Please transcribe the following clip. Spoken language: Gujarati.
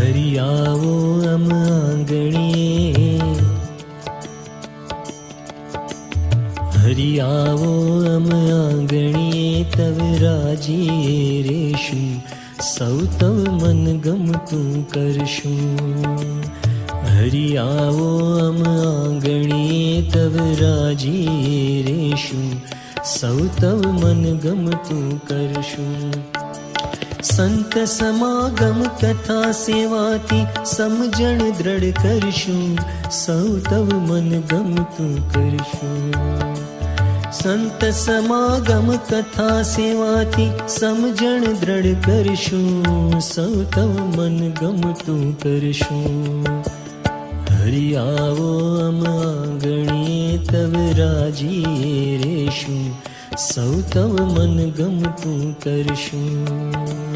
હરિ આવો અમ આંગણીએ, હરિ આવો અમ આંગણીએ, તવ રાજીએ રેશું, સૌ તવ મન ગમતું કરશું. હરિ આવો અમ આંગણીએ, તવ રાજીએ રેશું, સૌ તવ મન ગમતું કરશું. સંત સમાગમ કથા સેવાથી સમજણ દ્રઢ કરશું, સૌ તવ મન ગમતું કરશું. સંત સમાગમ કથા સેવાથી સમજણ દ્રઢ કરશું, સૌ તવ મન ગમતું કરશું. હરિ આવો અમ આંગણીએ, તવ રાજીએ રેશું, સૌ તવ મન ગમતું કરશું.